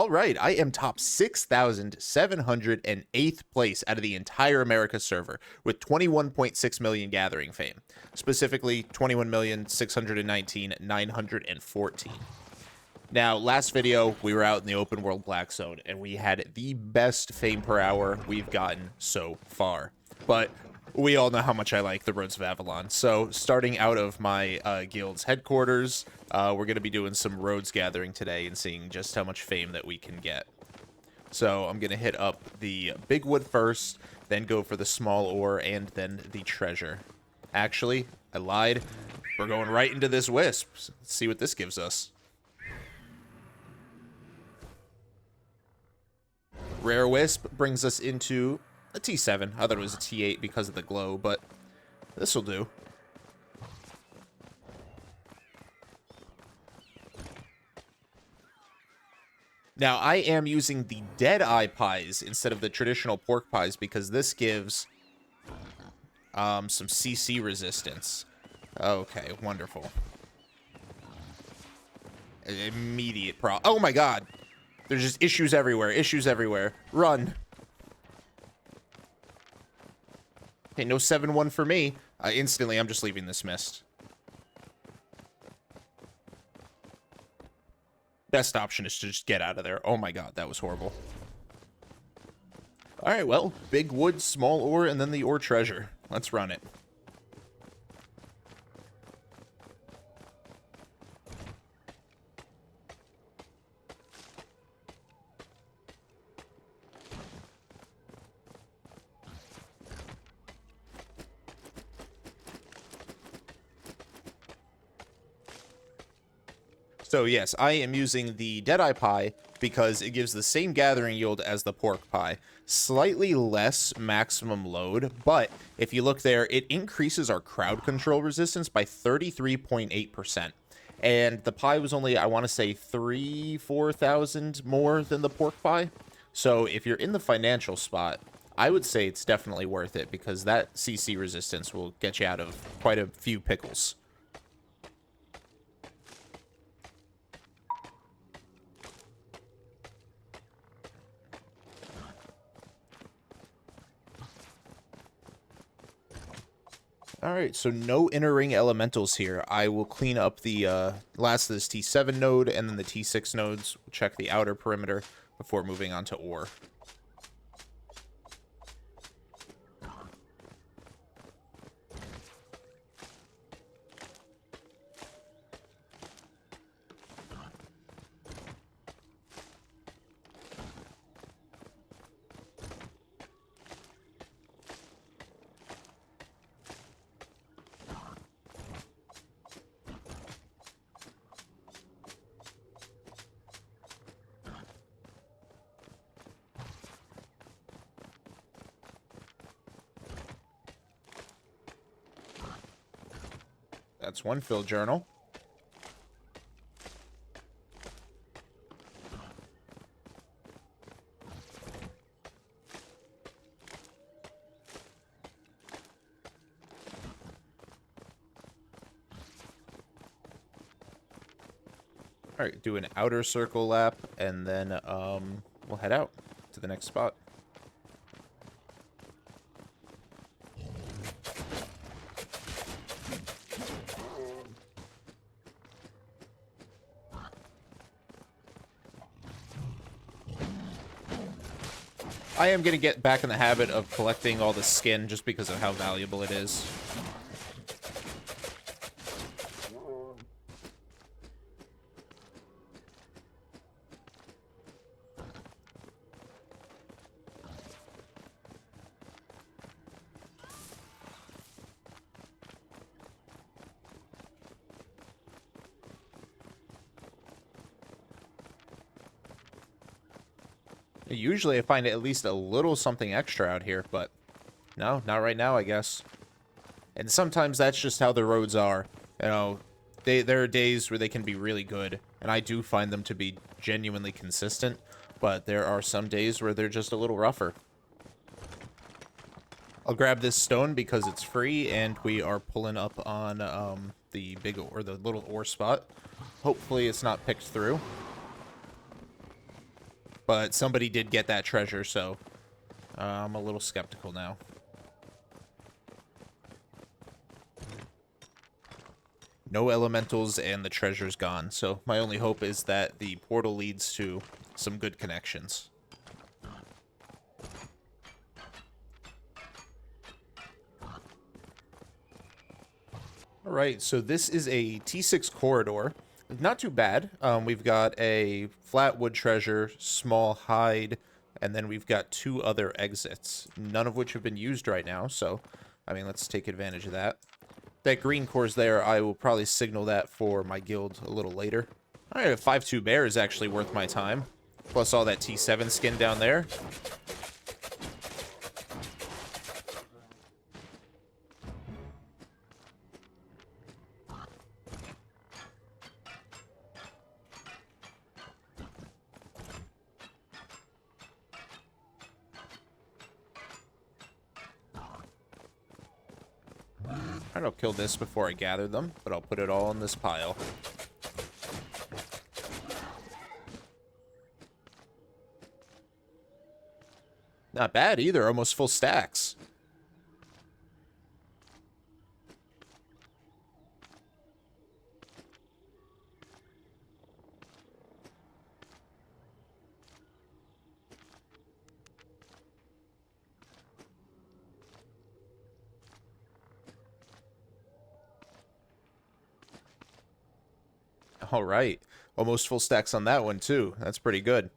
All right, I am top 6,708th place out of the entire America server with 21.6 million gathering fame, specifically 21,619,914. Now, last video, we were out in the open world black zone, and we had the best fame per hour we've gotten so far. But we all know how much I like the Roads of Avalon. So, starting out of my guild's headquarters, we're going to be doing some roads gathering today and seeing just how much fame that we can get. So, I'm going to hit up the big wood first, then go for the small ore, and then the treasure. Actually, I lied. We're going right into this wisp. Let's see what this gives us. Rare Wisp brings us into a T7. I thought it was a T8 because of the glow, but this will do. Now, I am using the Deadeye pies instead of the traditional pork pies because this gives some CC resistance. Okay, wonderful. Immediate oh my god! There's just issues everywhere. Issues everywhere. Run. Okay, no 7-1 for me. Instantly, I'm just leaving this mist. Best option is to just get out of there. Oh my god, that was horrible. Alright, well, big wood, small ore, and then the ore treasure. Let's run it. So yes, I am using the Deadeye pie because it gives the same gathering yield as the pork pie. Slightly less maximum load, but if you look there, it increases our crowd control resistance by 33.8%. And the pie was only, I want to say, 4,000 more than the pork pie. So if you're in the financial spot, I would say it's definitely worth it because that CC resistance will get you out of quite a few pickles. Alright, so no inner ring elementals here. I will clean up the last of this T7 node and then the T6 nodes. Check the outer perimeter before moving on to ore. That's one fill journal. All right, do an outer circle lap, and then we'll head out to the next spot. I am going to get back in the habit of collecting all the skin just because of how valuable it is. Usually I find at least a little something extra out here, but no, not right now, I guess. And sometimes that's just how the roads are. You know, there are days where they can be really good, and I do find them to be genuinely consistent, but there are some days where they're just a little rougher. I'll grab this stone because it's free, and we are pulling up on the big or the little ore spot. Hopefully it's not picked through. But somebody did get that treasure, so I'm a little skeptical now. No elementals and the treasure's gone, so my only hope is that the portal leads to some good connections. Alright, so this is a T6 corridor. Not too bad. We've got a flat wood treasure, small hide, and then we've got 2 other exits, none of which have been used right now, so, I mean, let's take advantage of that. That green core's there, I will probably signal that for my guild a little later. Alright, a 5-2 bear is actually worth my time. Plus all that T7 skin down there. I'll kill this before I gather them, but I'll put it all in this pile. Not bad either, almost full stacks. All right. Almost full stacks on that one, too. That's pretty good.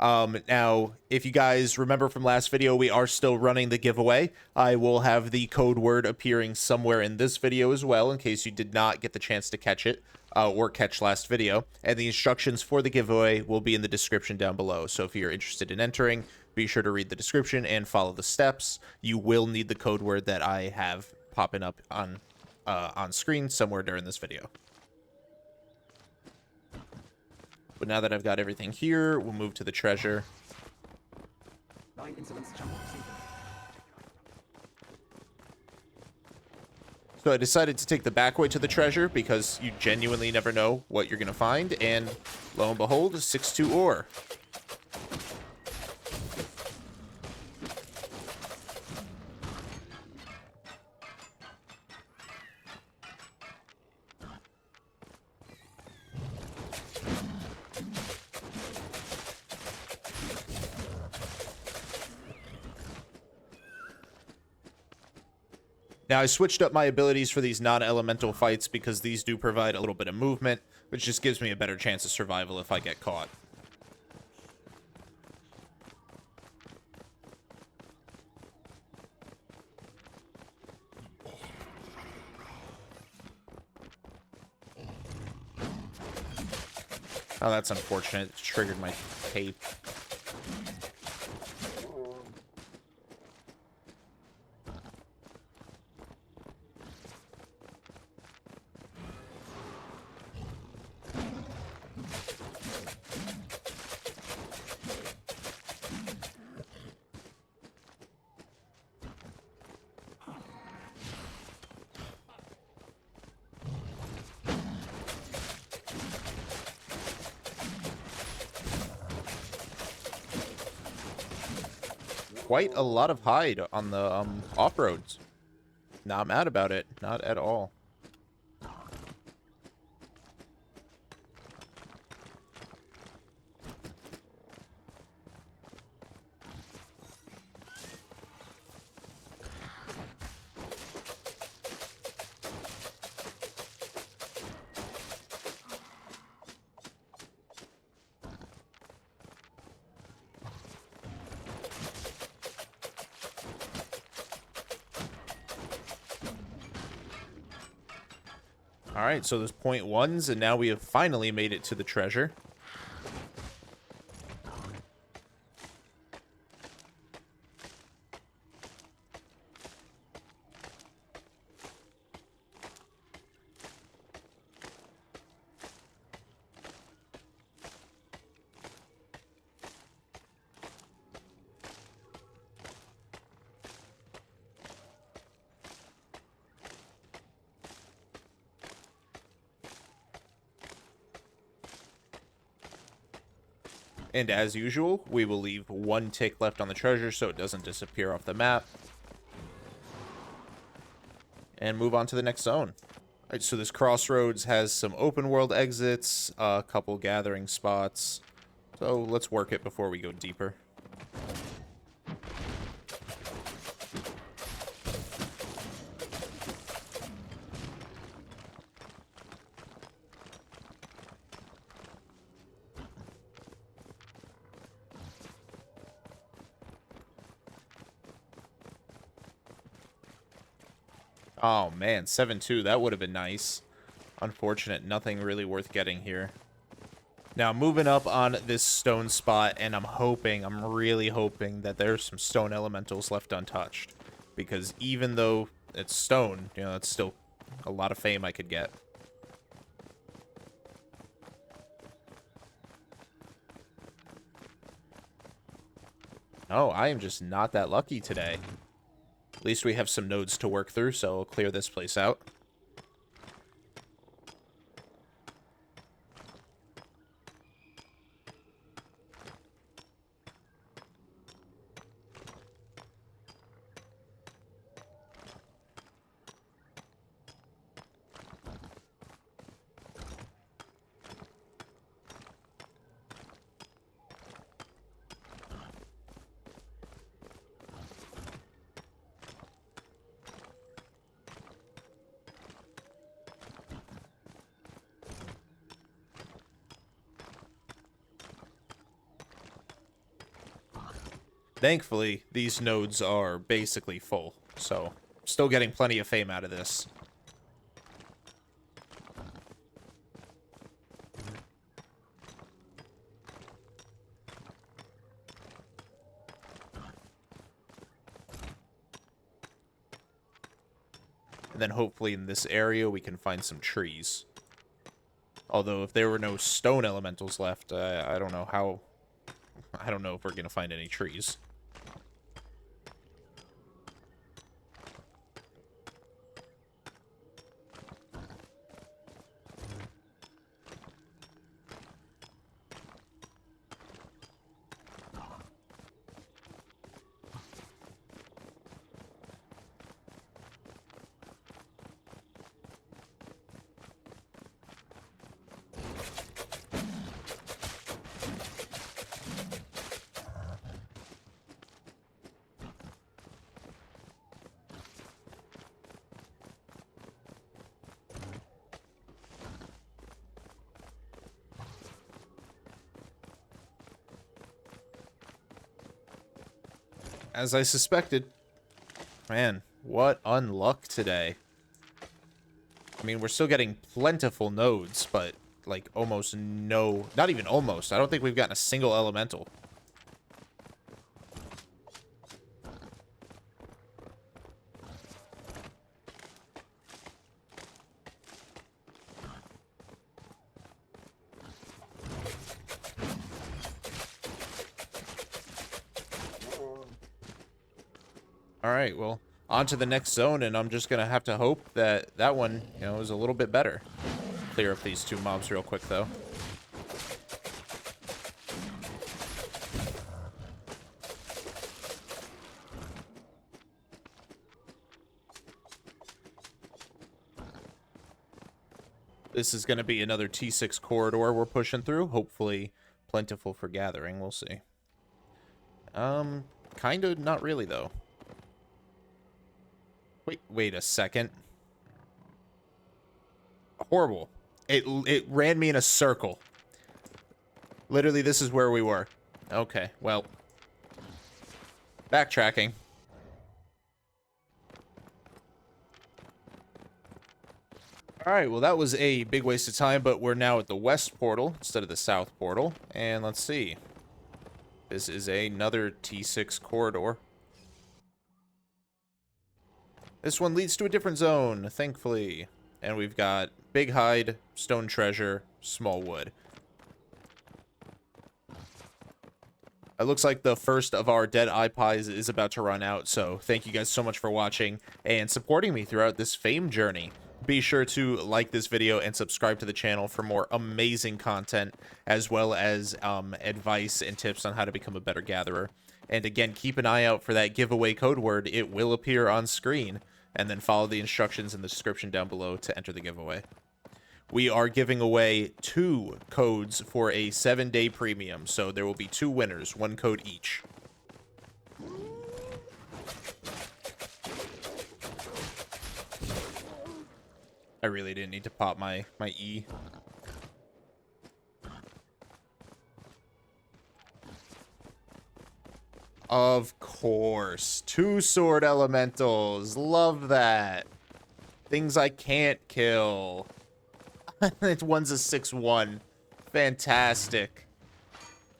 Now, if you guys remember from last video, we are still running the giveaway. I will have the code word appearing somewhere in this video as well, in case you did not get the chance to catch it, or catch last video. And the instructions for the giveaway will be in the description down below. So if you're interested in entering, be sure to read the description and follow the steps. You will need the code word that I have popping up on screen somewhere during this video. But now that I've got everything here, we'll move to the treasure. 9 incidents, channel received. So I decided to take the back way to the treasure because you genuinely never know what you're going to find. And lo and behold, 6-2 ore. Now, I switched up my abilities for these non-elemental fights because these do provide a little bit of movement, which just gives me a better chance of survival if I get caught. Oh, that's unfortunate. It triggered my tape. Quite a lot of hide on the off-roads. Not mad about it. Not at all. Alright, so there's point ones, and now we have finally made it to the treasure. And as usual, we will leave 1 tick left on the treasure so it doesn't disappear off the map. And move on to the next zone. Alright, so this crossroads has some open world exits, a couple gathering spots. So let's work it before we go deeper. Oh man, 7-2, that would have been nice. Unfortunate, nothing really worth getting here. Now, moving up on this stone spot, and I'm really hoping that there's some stone elementals left untouched. Because even though it's stone, you know, it's still a lot of fame I could get. Oh, I am just not that lucky today. At least we have some nodes to work through, so I'll clear this place out. Thankfully, these nodes are basically full, so still getting plenty of fame out of this. And then hopefully in this area we can find some trees. Although if there were no stone elementals left, I don't know how... I don't know if we're going to find any trees. As I suspected. Man, what unluck today. I mean, we're still getting plentiful nodes, but, like, almost no... Not even almost. I don't think we've gotten a single elemental. Alright, well, on to the next zone, and I'm just gonna have to hope that that one, you know, is a little bit better. Clear up these 2 mobs real quick, though. This is gonna be another T6 corridor we're pushing through. Hopefully plentiful for gathering. We'll see. Kinda not really, though. Wait a second. Horrible. It ran me in a circle. Literally, this is where we were. Okay, well. Backtracking. Alright, well that was a big waste of time, but we're now at the west portal instead of the south portal. And let's see. This is another T6 corridor. This one leads to a different zone, thankfully. And we've got Big Hide, Stone Treasure, Small Wood. It looks like the first of our Dead Eye Pies is about to run out, so thank you guys so much for watching and supporting me throughout this fame journey. Be sure to like this video and subscribe to the channel for more amazing content, as well as advice and tips on how to become a better gatherer. And again, keep an eye out for that giveaway code word. It will appear on screen, and then follow the instructions in the description down below to enter the giveaway. We are giving away 2 codes for a 7-day premium, so there will be 2 winners, 1 code each. I really didn't need to pop my E. Of course. 2 sword elementals. Love that. Things I can't kill. One's a 6-1. Fantastic.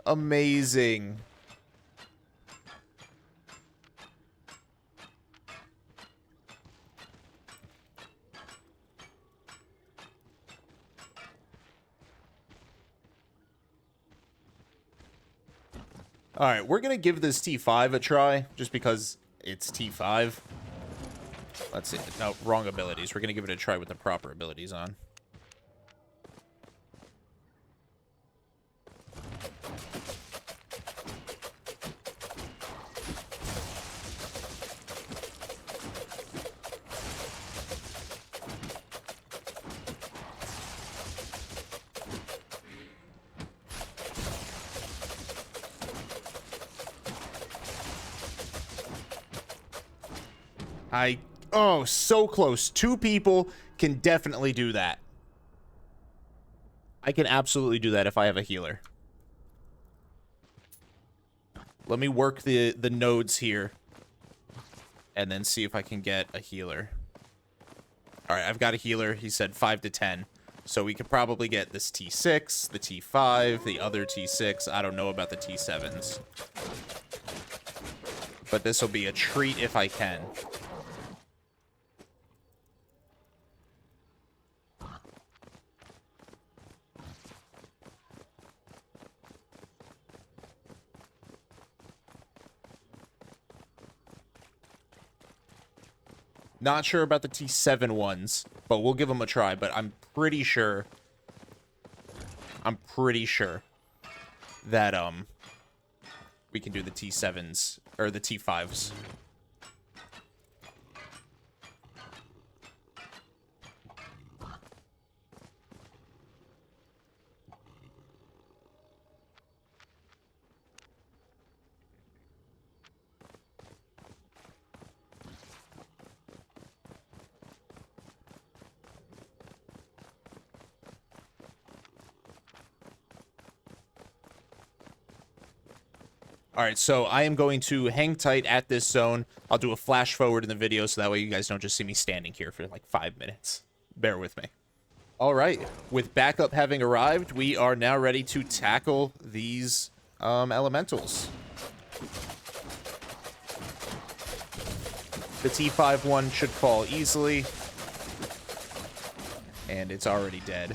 Amazing. Alright, we're going to give this T5 a try, just because it's T5. Let's see. No, wrong abilities. We're going to give it a try with the proper abilities on. Oh, so close. 2 people can definitely do that. I can absolutely do that if I have a healer. Let me work the nodes here, and then see if I can get a healer. All right, I've got a healer. He said 5 to 10. So we could probably get this T6, the T5, the other T6. I don't know about the T7s. But this will be a treat if I can. Not sure about the T7 ones, but we'll give them a try. But I'm pretty sure that we can do the T7s or the T5s. All right, so I am going to hang tight at this zone. I'll do a flash forward in the video so that way you guys don't just see me standing here for like 5 minutes. Bear with me. All right, with backup having arrived, we are now ready to tackle these elementals. The T5 one should fall easily. And it's already dead.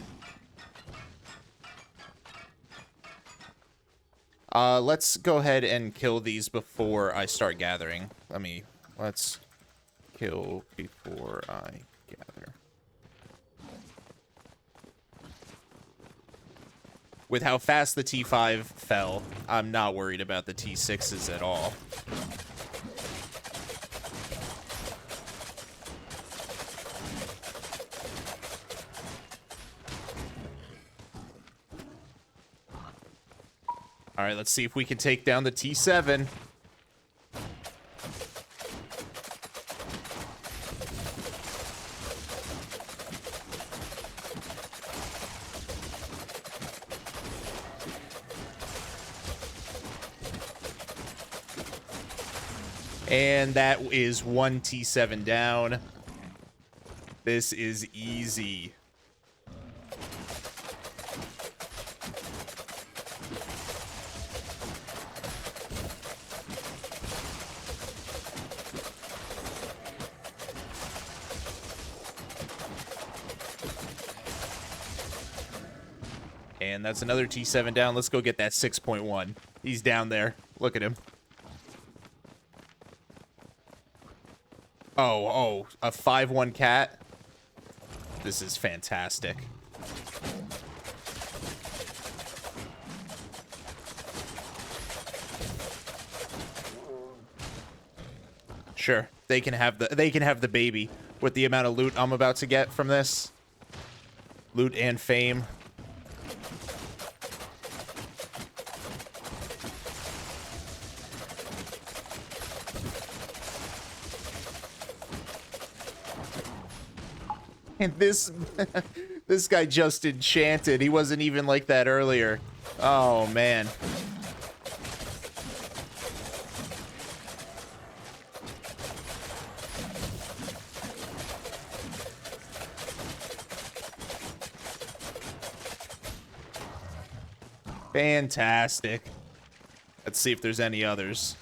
Let's go ahead and kill these before I start gathering. Let's kill before I gather. With how fast the T5 fell, I'm not worried about the T6s at all. All right, let's see if we can take down the T7. And that is 1 T7 down. This is easy. And that's another T7 down. Let's go get that 6.1. He's down there. Look at him. Oh, a 5-1 cat. This is fantastic. Sure, they can have the baby with the amount of loot I'm about to get from this. Loot and fame. And this this guy just enchanted. He wasn't even like that earlier. Oh man. Fantastic. Let's see if there's any others.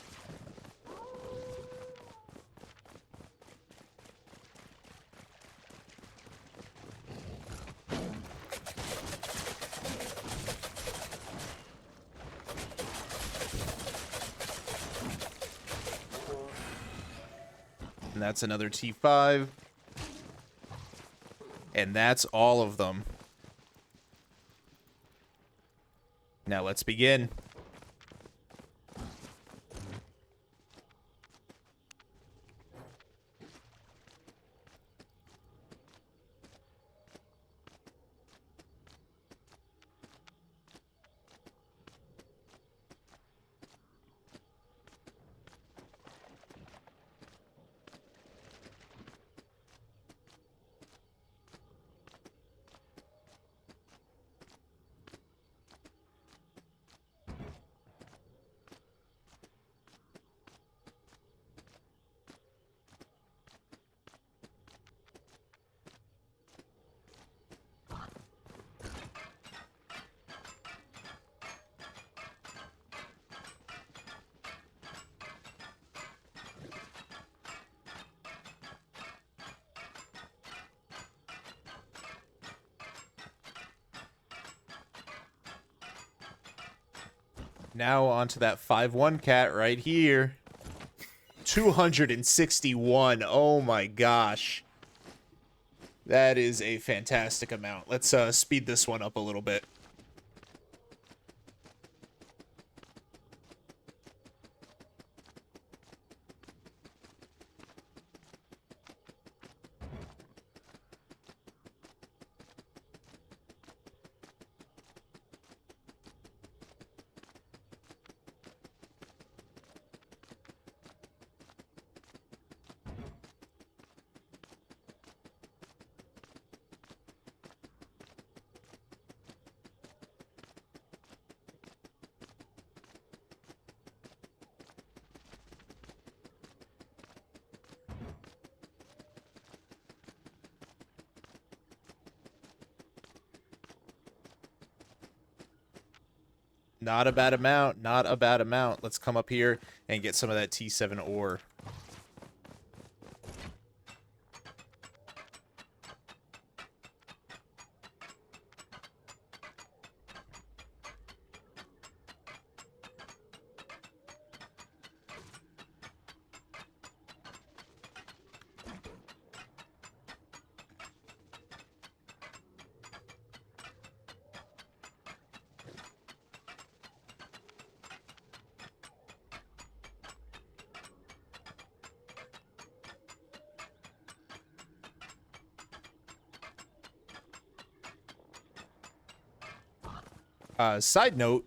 And that's another T5. And that's all of them. Now let's begin. Now onto that 5-1 cat right here. 261. Oh my gosh. That is a fantastic amount. Let's speed this one up a little bit. Not a bad amount. Not a bad amount. Let's come up here and get some of that T7 ore. Side note,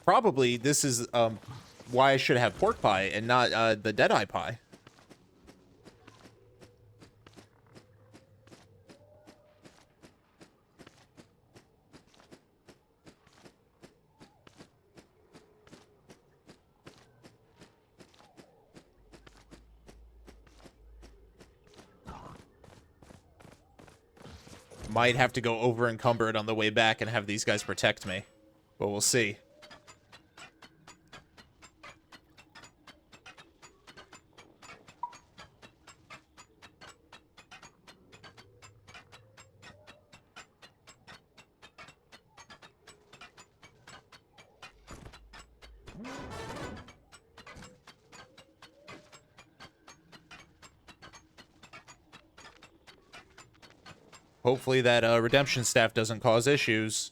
probably this is why I should have pork pie and not the Deadeye pie. Might have to go over encumbered on the way back and have these guys protect me. But we'll see. Hopefully that redemption staff doesn't cause issues.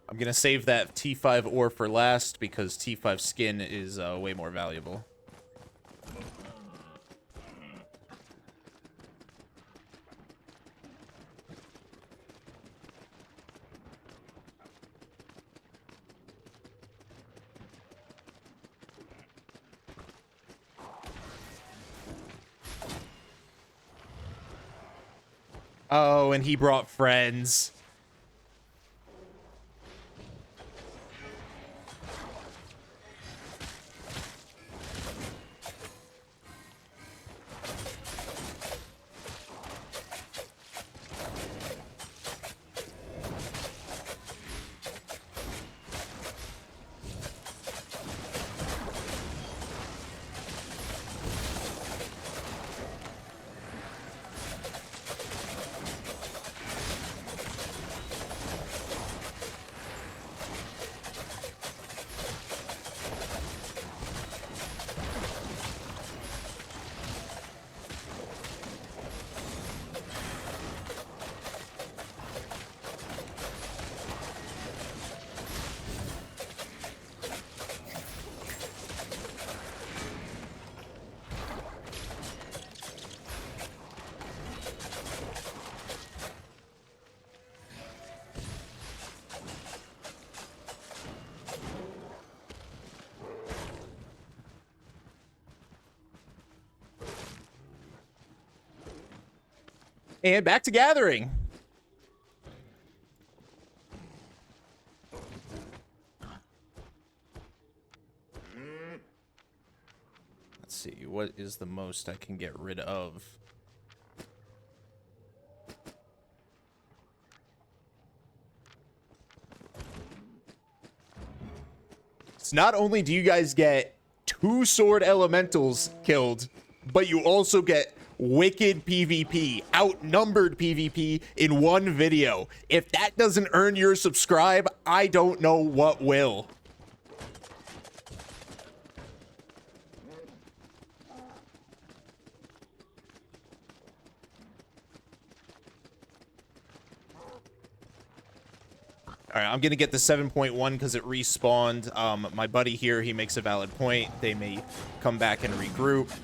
I'm going to save that T5 ore for last because T5 skin is way more valuable. Oh, and he brought friends. And back to gathering. Let's see, what is the most I can get rid of? So not only do you guys get 2 sword elementals killed, but you also get wicked PvP, outnumbered PvP in one video. If that doesn't earn your subscribe, I don't know what will. All right, I'm going to get the 7.1 because it respawned. My buddy here, he makes a valid point. They may come back and regroup.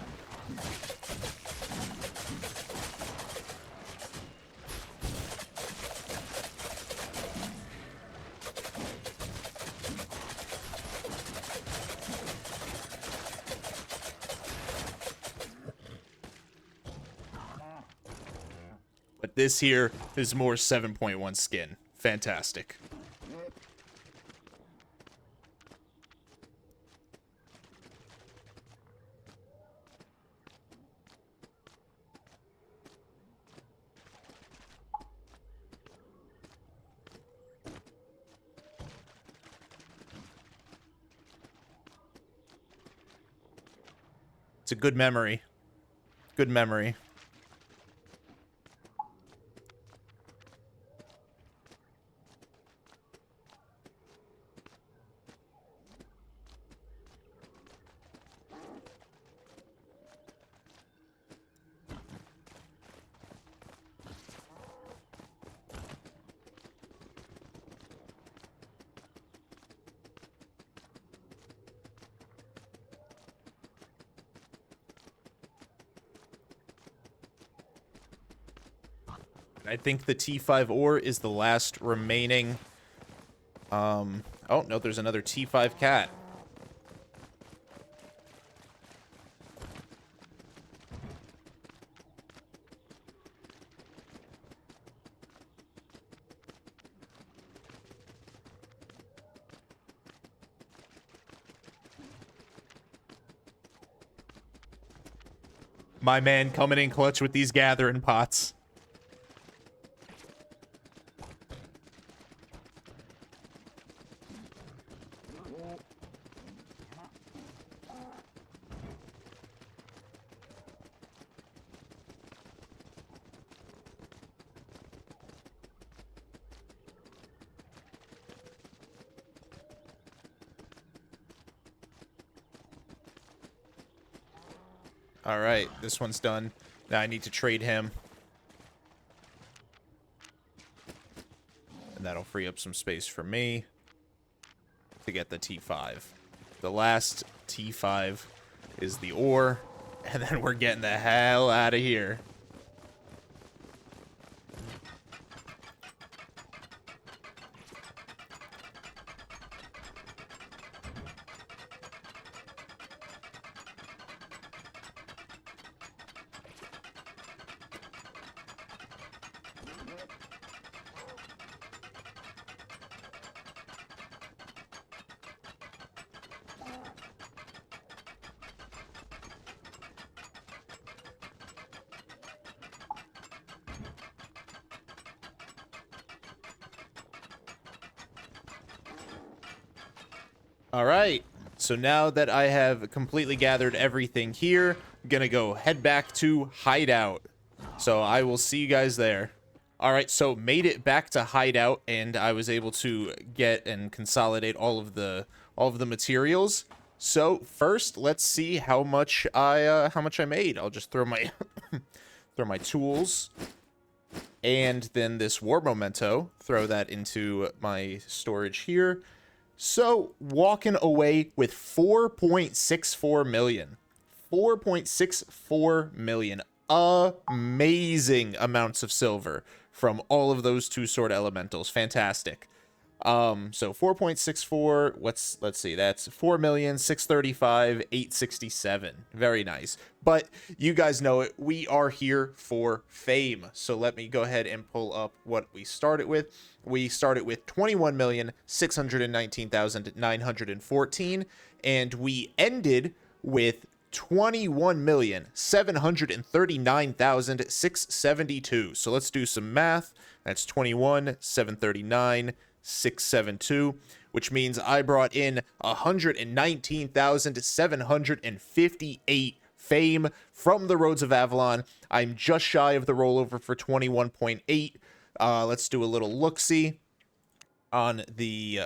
But this here is more 7.1 skin. Fantastic. It's a good memory. Good memory. I think the T5 ore is the last remaining. Oh, no, there's another T5 cat. My man coming in clutch with these gathering pots. All right, this one's done. Now I need to trade him. And that'll free up some space for me to get the T5. The last T5 is the ore, and then we're getting the hell out of here. All right, so now that I have completely gathered everything here, I'm gonna go head back to Hideout. So I will see you guys there. All right, so made it back to Hideout, and I was able to get and consolidate all of the materials. So first, let's see how much I made. I'll just throw my throw my tools, and then this war memento. Throw that into my storage here. So, walking away with 4.64 million. 4.64 million. Amazing amounts of silver from all of those two sword elementals. Fantastic. So 4.64, let's see, that's 4,635,867. Very nice. But you guys know it, we are here for fame. So let me go ahead and pull up what we started with. We started with 21,619,914, and we ended with 21,739,672. So let's do some math. That's 21,739,672, which means I brought in 119,758 fame from the Roads of Avalon. I'm just shy of the rollover for 21.8. Let's do a little look-see on the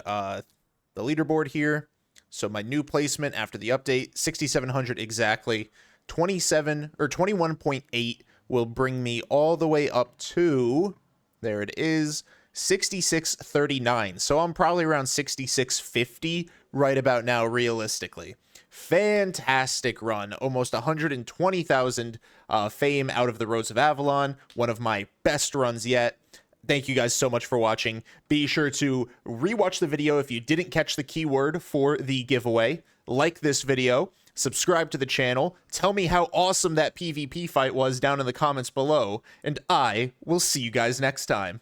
leaderboard here. So my new placement after the update, 6,700 exactly. 21.8 will bring me all the way up to, there it is, 6639. So I'm probably around 6650 right about now, realistically. Fantastic run. Almost 120,000 fame out of the Roads of Avalon. One of my best runs yet. Thank you guys so much for watching. Be sure to rewatch the video if you didn't catch the keyword for the giveaway. Like this video. Subscribe to the channel. Tell me how awesome that PvP fight was down in the comments below. And I will see you guys next time.